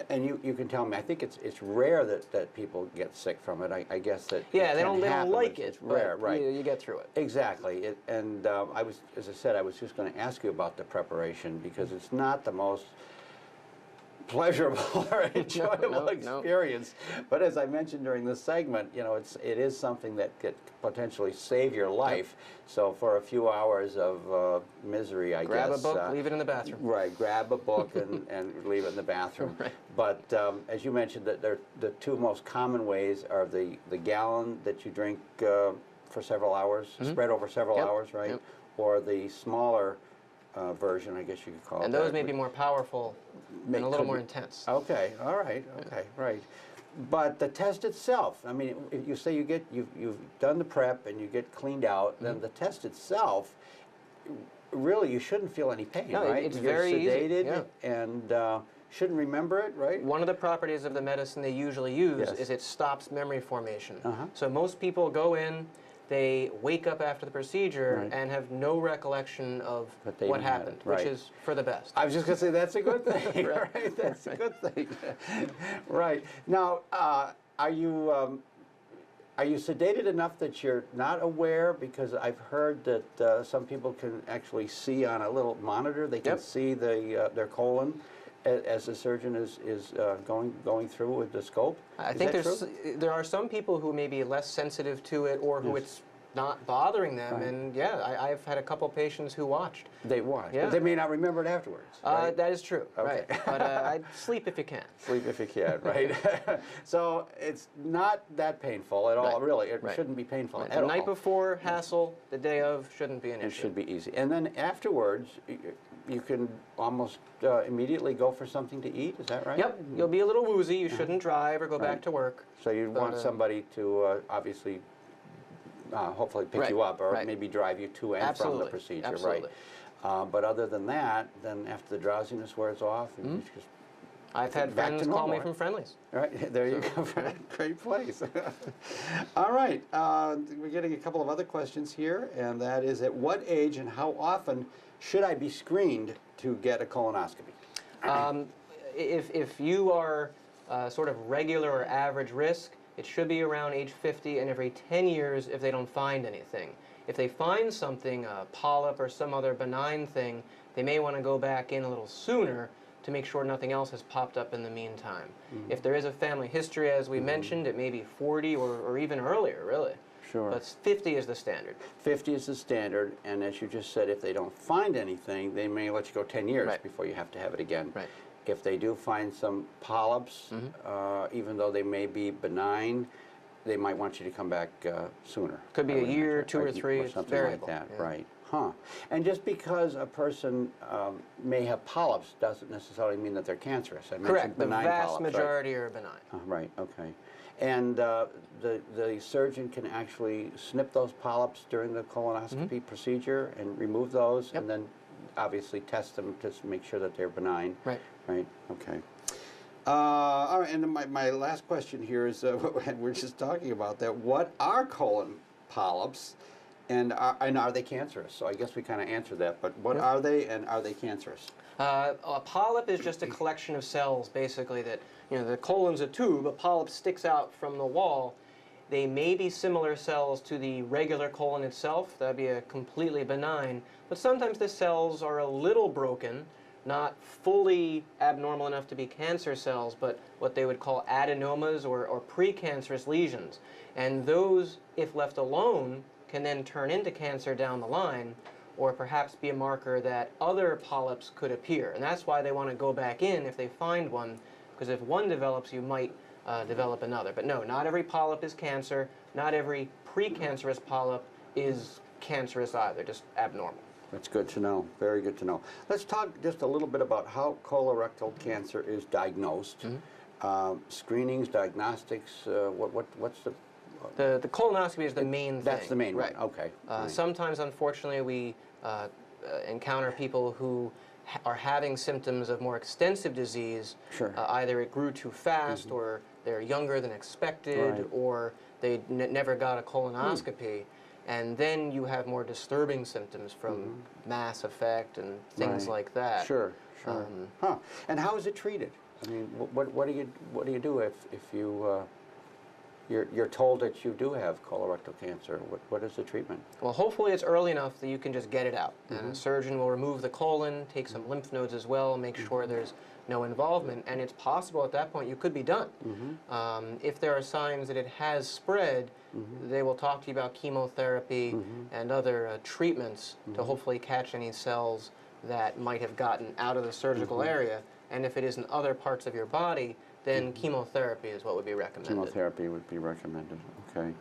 And you can tell me. I think it's rare that people get sick from it. I guess that yeah, they can don't happen, like but it. It's rare, right? You get through it. Exactly. As I said, I was just going to ask you about the preparation because it's not the most pleasurable or enjoyable experience. But as I mentioned during this segment, you know, it is something that could potentially save your life. So for a few hours of misery, I grab guess. Grab a book, leave it in the bathroom. Right, grab a book and leave it in the bathroom. Right. But as you mentioned, that the two most common ways are the gallon that you drink for several hours, spread over several hours, right? Or the smaller version, I guess you could call it. And those may be more powerful and a little more intense. Okay, all right, okay, right. But the test itself, I mean, if you say you've done the prep and you get cleaned out, then the test itself, really you shouldn't feel any pain, right? It's You're very sedated easy. and shouldn't remember it, right? One of the properties of the medicine they usually use is it stops memory formation. So most people go in, they wake up after the procedure and have no recollection of what happened, which is for the best. I was just going to say that's a good thing, right? That's a good thing. Right. Now, are you sedated enough that you're not aware? Because I've heard that some people can actually see on a little monitor, they can see their colon as the surgeon is going through with the scope. I think there are some people who may be less sensitive to it or who it's not bothering them. And yeah, I've had a couple patients who watched. They watched, but they may not remember it afterwards. Right? That is true, right. But I'd sleep if you can. Sleep if you can, right? So it's not that painful at all, really. It shouldn't be painful at all. The night before, hassle. The day of, shouldn't be an issue. It should be easy. And then afterwards, you can almost immediately go for something to eat, is that right? Yep, you'll be a little woozy, you shouldn't drive or go back to work. So you'd want somebody to obviously, hopefully pick you up or maybe drive you to and from the procedure, right? But other than that, then after the drowsiness wears off, you just I've had friends call me from Friendlies. Right, there you go. Great place. All right, we're getting a couple of other questions here, and that is, at what age and how often should I be screened to get a colonoscopy? If you are sort of regular or average risk, it should be around age 50 and every 10 years if they don't find anything. If they find something, a polyp or some other benign thing, they may want to go back in a little sooner to make sure nothing else has popped up in the meantime. If there is a family history, as we mentioned, it may be 40 or even earlier, really. Sure. But 50 is the standard. 50 is the standard, and as you just said, if they don't find anything, they may let you go 10 years before you have to have it again. Right. If they do find some polyps, even though they may be benign, they might want you to come back sooner. Could be a year, 2 or 3, or something like that, right. And just because a person may have polyps doesn't necessarily mean that they're cancerous. I mentioned benign the vast polyps, majority are benign. Right, okay. And the surgeon can actually snip those polyps during the colonoscopy procedure and remove those, and then obviously test them to make sure that they're benign. Right. Right, okay. All right, and then my last question here is, we're just talking about that, what are colon polyps? And are they cancerous? So I guess we kind of answered that, but what are they, and are they cancerous? A polyp is just a collection of cells, basically, that, you know, the colon's a tube, a polyp sticks out from the wall. They may be similar cells to the regular colon itself, that'd be a completely benign, but sometimes the cells are a little broken, not fully abnormal enough to be cancer cells, but what they would call adenomas or precancerous lesions. And those, if left alone, can then turn into cancer down the line, or perhaps be a marker that other polyps could appear. And that's why they want to go back in if they find one, because if one develops, you might develop another. But no, not every polyp is cancer. Not every precancerous polyp is cancerous either, just abnormal. That's good to know. Very good to know. Let's talk just a little bit about how colorectal cancer is diagnosed. Screenings, diagnostics, what's the... The colonoscopy is the main thing. That's the main one, okay. Sometimes, unfortunately, we encounter people who are having symptoms of more extensive disease. Either it grew too fast, or they're younger than expected, or they never got a colonoscopy. And then you have more disturbing symptoms from mass effect and things like that. Sure. Huh. And how is it treated? I mean, what do you do if you you're told that you do have colorectal cancer? What is the treatment? Well, hopefully it's early enough that you can just get it out. And a surgeon will remove the colon, take some lymph nodes as well, make sure there's no involvement, and it's possible at that point you could be done. If there are signs that it has spread, they will talk to you about chemotherapy and other treatments to hopefully catch any cells that might have gotten out of the surgical area. And if it is in other parts of your body, then chemotherapy is what would be recommended. Chemotherapy would be recommended, okay.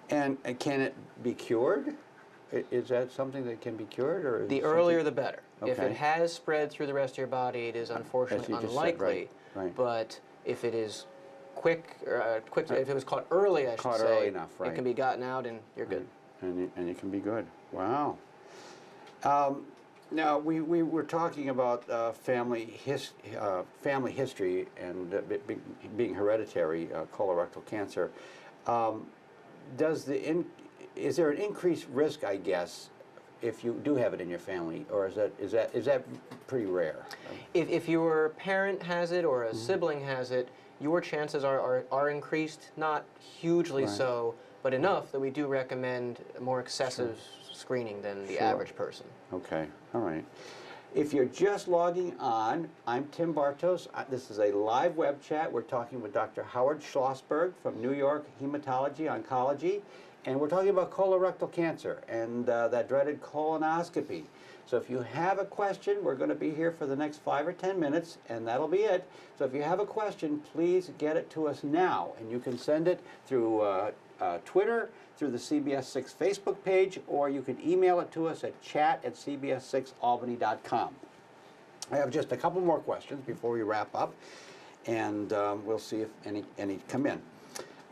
And can it be cured? Is that something that can be cured? Or the earlier the better. Okay. If it has spread through the rest of your body, it is unfortunately unlikely. Said, right. But if it is if it was caught early, I should say, early enough, right. It can be gotten out and you're good. And it can be good. Wow. Now, we were talking about family history and being hereditary colorectal cancer. Is there an increased risk, I guess, if you do have it in your family, or is that pretty rare? If your parent has it or a sibling has it, your chances are increased, not hugely so, but enough that we do recommend more excessive screening than the average person. Okay, all right. If you're just logging on, I'm Tim Bartos. This is a live web chat. We're talking with Dr. Howard Schlossberg from New York Hematology Oncology, and we're talking about colorectal cancer and that dreaded colonoscopy. So if you have a question, we're going to be here for the next 5 or 10 minutes, and that'll be it. So if you have a question, please get it to us now, and you can send it through Twitter, through the CBS 6 Facebook page, or you can email it to us at chat@cbs6albany.com. I have just a couple more questions before we wrap up, and we'll see if any come in.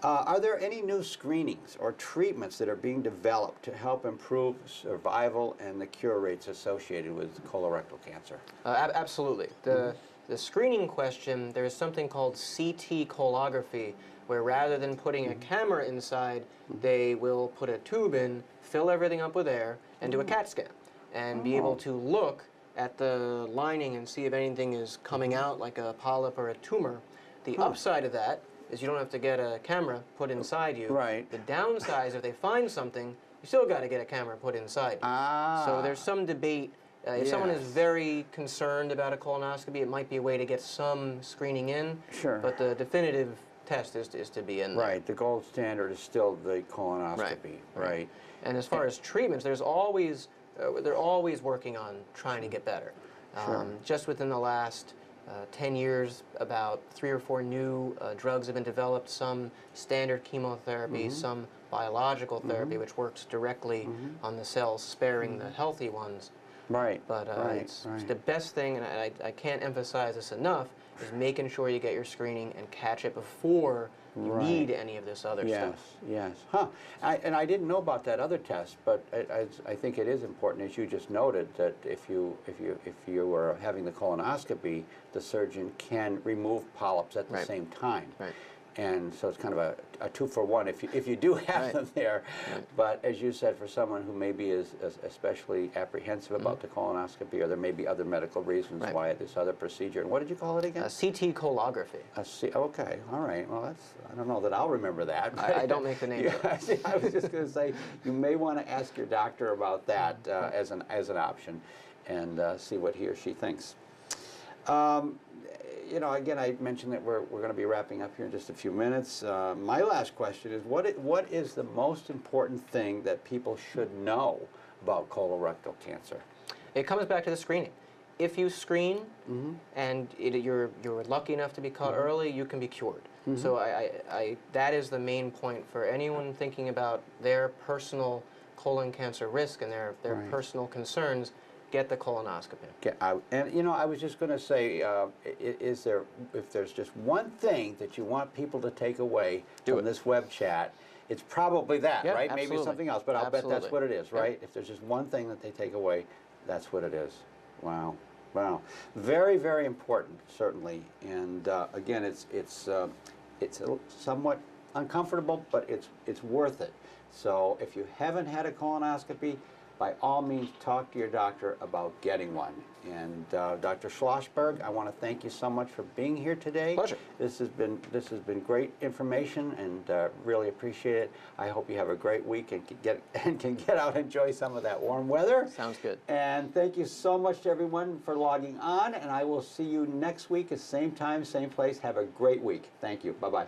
Are there any new screenings or treatments that are being developed to help improve survival and the cure rates associated with colorectal cancer? Absolutely. The screening question, there is something called CT colography, where rather than putting a camera inside, they will put a tube in, fill everything up with air, and do a CAT scan, and be able to look at the lining and see if anything is coming out like a polyp or a tumor. The upside of that is you don't have to get a camera put inside you. Right. The downside is if they find something, you still got to get a camera put inside you. So there's some debate. If someone is very concerned about a colonoscopy, it might be a way to get some screening in. Sure. But the definitive test is to be in there. Right. The gold standard is still the colonoscopy. Right. And as far as treatments, they're always working on trying to get better. Just within the last 10 years, about 3 or 4 new drugs have been developed, some standard chemotherapy, some biological therapy, which works directly on the cells, sparing the healthy ones. Right. But it's the best thing, and I can't emphasize this enough, is making sure you get your screening and catch it before you need any of this other stuff. Yes. Huh. And I didn't know about that other test, but I think it is important, as you just noted, that if you were having the colonoscopy, the surgeon can remove polyps at the same time. Right. And so it's kind of a 2-for-1 if you do have them there. But as you said, for someone who maybe is especially apprehensive about the colonoscopy, or there may be other medical reasons why this other procedure. And what did you call it again? CT colography. Okay, all right. Well, I don't know that I'll remember that. I don't make the name. I was just going to say, you may want to ask your doctor about that as an option, and see what he or she thinks. You know, again, I mentioned that we're going to be wrapping up here in just a few minutes. My last question is, what is the most important thing that people should know about colorectal cancer? It comes back to the screening. If you screen and you're lucky enough to be caught early, you can be cured. So that is the main point for anyone thinking about their personal colon cancer risk and their personal concerns. Get the colonoscopy. And you know, I was just going to say, if there's just one thing that you want people to take away from this web chat, it's probably that, right? Absolutely. Maybe something else, but I'll bet that's what it is, right? If there's just one thing that they take away, that's what it is. Wow. Very, very important, certainly. And again, it's somewhat uncomfortable, but it's worth it. So if you haven't had a colonoscopy, by all means talk to your doctor about getting one. And Dr. Schlossberg, I want to thank you so much for being here today. Pleasure. This has been great information, and really appreciate it. I hope you have a great week and can get out and enjoy some of that warm weather. Sounds good. And thank you so much to everyone for logging on, and I will see you next week at the same time, same place. Have a great week. Thank you. Bye-bye.